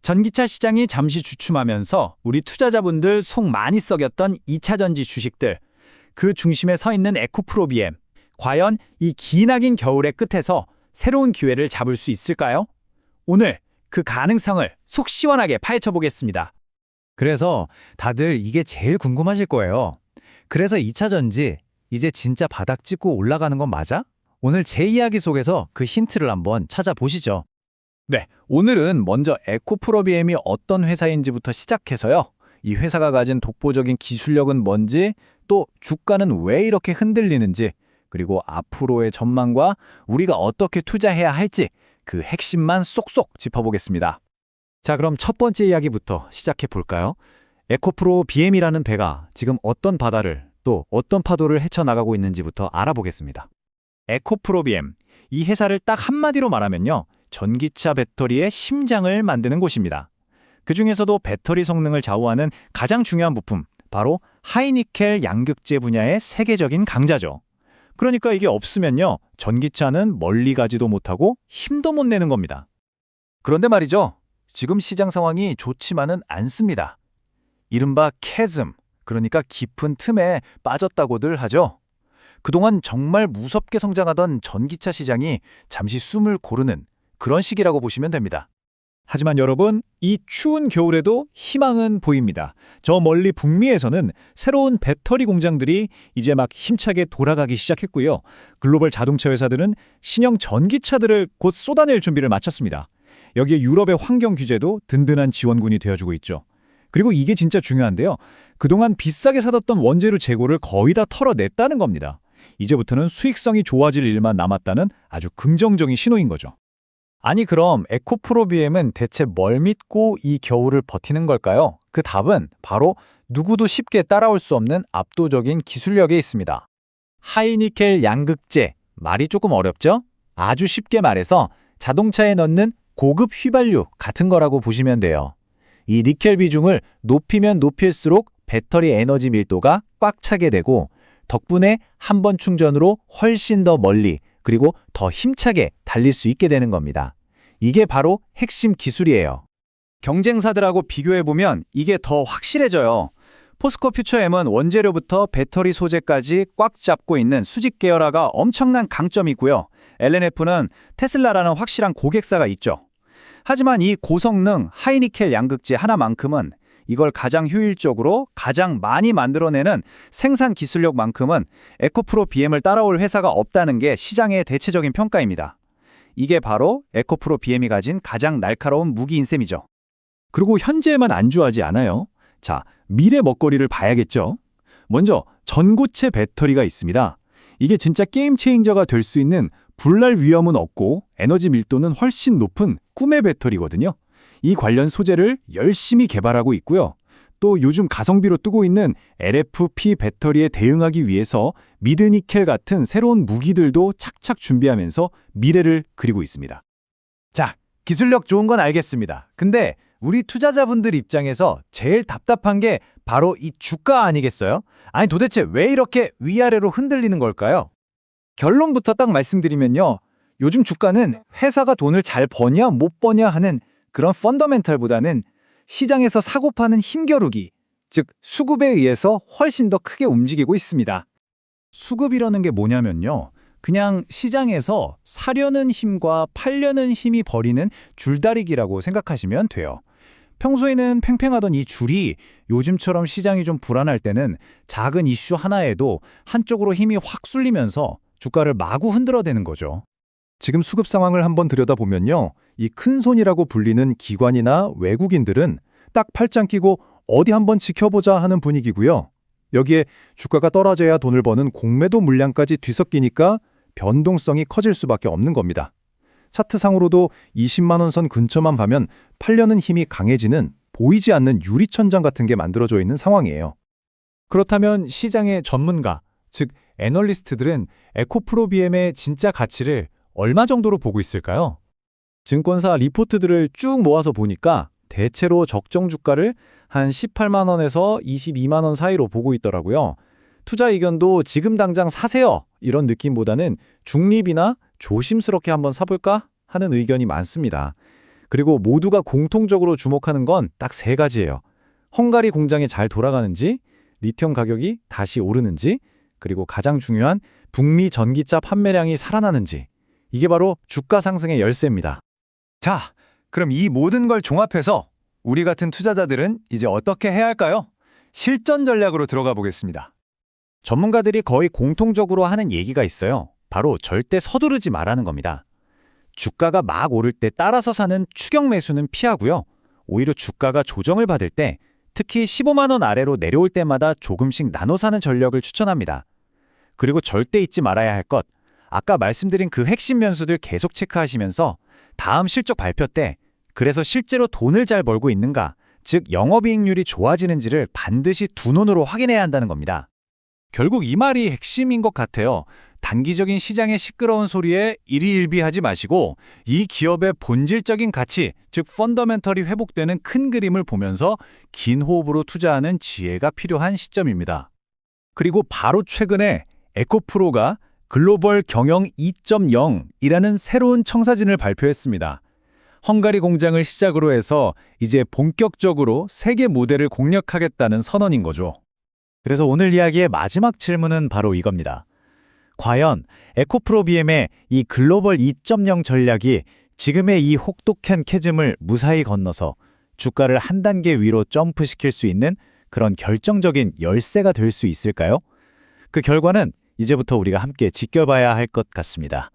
전기차 시장이 잠시 주춤하면서 우리 투자자분들 속 많이 썩였던 2차전지 주식들, 그 중심에 서 있는 에코프로 BM, 과연 이 기나긴 겨울의 끝에서 새로운 기회를 잡을 수 있을까요? 오늘 그 가능성을 속 시원하게 파헤쳐 보겠습니다. 그래서 다들 이게 제일 궁금하실 거예요. 그래서 2차 전지, 이제 진짜 바닥 찍고 올라가는 건 맞아? 오늘 제 이야기 속에서 그 힌트를 한번 찾아보시죠. 네, 오늘은 먼저 에코프로 BM이 어떤 회사인지부터 시작해서요. 이 회사가 가진 독보적인 기술력은 뭔지, 또 주가는 왜 이렇게 흔들리는지, 그리고 앞으로의 전망과 우리가 어떻게 투자해야 할지 그 핵심만 쏙쏙 짚어보겠습니다. 자, 그럼 첫 번째 이야기부터 시작해 볼까요? 에코프로 BM이라는 배가 지금 어떤 바다를 또 어떤 파도를 헤쳐나가고 있는지부터 알아보겠습니다. 에코프로 BM, 이 회사를 딱 한마디로 말하면요. 전기차 배터리의 심장을 만드는 곳입니다. 그중에서도 배터리 성능을 좌우하는 가장 중요한 부품, 바로 하이니켈 양극재 분야의 세계적인 강자죠. 그러니까 이게 없으면요, 전기차는 멀리 가지도 못하고 힘도 못 내는 겁니다. 그런데 말이죠, 지금 시장 상황이 좋지만은 않습니다. 이른바 캐즘, 그러니까 깊은 틈에 빠졌다고들 하죠. 그동안 정말 무섭게 성장하던 전기차 시장이 잠시 숨을 고르는 그런 시기라고 보시면 됩니다. 하지만 여러분, 이 추운 겨울에도 희망은 보입니다. 저 멀리 북미에서는 새로운 배터리 공장들이 이제 막 힘차게 돌아가기 시작했고요. 글로벌 자동차 회사들은 신형 전기차들을 곧 쏟아낼 준비를 마쳤습니다. 여기에 유럽의 환경 규제도 든든한 지원군이 되어주고 있죠. 그리고 이게 진짜 중요한데요. 그동안 비싸게 사뒀던 원재료 재고를 거의 다 털어냈다는 겁니다. 이제부터는 수익성이 좋아질 일만 남았다는 아주 긍정적인 신호인 거죠. 아니 그럼 에코프로 BM은 대체 뭘 믿고 이 겨울을 버티는 걸까요? 그 답은 바로 누구도 쉽게 따라올 수 없는 압도적인 기술력에 있습니다. 하이니켈 양극재, 말이 조금 어렵죠? 아주 쉽게 말해서 자동차에 넣는 고급 휘발유 같은 거라고 보시면 돼요. 이 니켈 비중을 높이면 높일수록 배터리 에너지 밀도가 꽉 차게 되고 덕분에 한 번 충전으로 훨씬 더 멀리 그리고 더 힘차게 달릴 수 있게 되는 겁니다. 이게 바로 핵심 기술이에요. 경쟁사들하고 비교해보면 이게 더 확실해져요. 포스코 퓨처엠은 원재료부터 배터리 소재까지 꽉 잡고 있는 수직 계열화가 엄청난 강점이고요. LNF는 테슬라라는 확실한 고객사가 있죠. 하지만 이 고성능 하이니켈 양극재 하나만큼은 이걸 가장 효율적으로 가장 많이 만들어내는 생산 기술력만큼은 에코프로 BM을 따라올 회사가 없다는 게 시장의 대체적인 평가입니다. 이게 바로 에코프로 BM이 가진 가장 날카로운 무기인 셈이죠. 그리고 현재에만 안주하지 않아요. 자, 미래 먹거리를 봐야겠죠. 먼저 전고체 배터리가 있습니다. 이게 진짜 게임 체인저가 될 수 있는 불날 위험은 없고 에너지 밀도는 훨씬 높은 꿈의 배터리거든요. 이 관련 소재를 열심히 개발하고 있고요. 또 요즘 가성비로 뜨고 있는 LFP 배터리에 대응하기 위해서 미드니켈 같은 새로운 무기들도 착착 준비하면서 미래를 그리고 있습니다. 자, 기술력 좋은 건 알겠습니다. 근데 우리 투자자분들 입장에서 제일 답답한 게 바로 이 주가 아니겠어요? 아니 도대체 왜 이렇게 위아래로 흔들리는 걸까요? 결론부터 딱 말씀드리면요. 요즘 주가는 회사가 돈을 잘 버냐 못 버냐 하는 그런 펀더멘탈보다는 시장에서 사고 파는 힘겨루기, 즉 수급에 의해서 훨씬 더 크게 움직이고 있습니다. 수급이라는 게 뭐냐면요. 그냥 시장에서 사려는 힘과 팔려는 힘이 벌이는 줄다리기라고 생각하시면 돼요. 평소에는 팽팽하던 이 줄이 요즘처럼 시장이 좀 불안할 때는 작은 이슈 하나에도 한쪽으로 힘이 확 쏠리면서 주가를 마구 흔들어대는 거죠. 지금 수급 상황을 한번 들여다보면요. 이 큰손이라고 불리는 기관이나 외국인들은 딱 팔짱 끼고 어디 한번 지켜보자 하는 분위기고요. 여기에 주가가 떨어져야 돈을 버는 공매도 물량까지 뒤섞이니까 변동성이 커질 수밖에 없는 겁니다. 차트상으로도 20만 원 선 근처만 가면 팔려는 힘이 강해지는 보이지 않는 유리천장 같은 게 만들어져 있는 상황이에요. 그렇다면 시장의 전문가, 즉 애널리스트들은 에코프로 BM의 진짜 가치를 얼마 정도로 보고 있을까요? 증권사 리포트들을 쭉 모아서 보니까 대체로 적정 주가를 한 18만 원에서 22만 원 사이로 보고 있더라고요. 투자 의견도 지금 당장 사세요 이런 느낌보다는 중립이나 조심스럽게 한번 사볼까 하는 의견이 많습니다. 그리고 모두가 공통적으로 주목하는 건 딱 세 가지예요. 헝가리 공장이 잘 돌아가는지, 리튬 가격이 다시 오르는지, 그리고 가장 중요한 북미 전기차 판매량이 살아나는지. 이게 바로 주가 상승의 열쇠입니다. 자, 그럼 이 모든 걸 종합해서 우리 같은 투자자들은 이제 어떻게 해야 할까요? 실전 전략으로 들어가 보겠습니다. 전문가들이 거의 공통적으로 하는 얘기가 있어요. 바로 절대 서두르지 말라는 겁니다. 주가가 막 오를 때 따라서 사는 추격 매수는 피하고요. 오히려 주가가 조정을 받을 때, 특히 15만 원 아래로 내려올 때마다 조금씩 나눠 사는 전략을 추천합니다. 그리고 절대 잊지 말아야 할 것, 아까 말씀드린 그 핵심 변수들 계속 체크하시면서 다음 실적 발표 때 그래서 실제로 돈을 잘 벌고 있는가, 즉 영업이익률이 좋아지는지를 반드시 두 눈으로 확인해야 한다는 겁니다. 결국 이 말이 핵심인 것 같아요. 단기적인 시장의 시끄러운 소리에 일희일비하지 마시고 이 기업의 본질적인 가치, 즉 펀더멘털이 회복되는 큰 그림을 보면서 긴 호흡으로 투자하는 지혜가 필요한 시점입니다. 그리고 바로 최근에 에코프로가 글로벌 경영 2.0이라는 새로운 청사진을 발표했습니다. 헝가리 공장을 시작으로 해서 이제 본격적으로 세계 무대를 공략하겠다는 선언인 거죠. 그래서 오늘 이야기의 마지막 질문은 바로 이겁니다. 과연 에코프로비엠의 이 글로벌 2.0 전략이 지금의 이 혹독한 캐즘을 무사히 건너서 주가를 한 단계 위로 점프시킬 수 있는 그런 결정적인 열쇠가 될 수 있을까요? 그 결과는 이제부터 우리가 함께 지켜봐야 할 것 같습니다.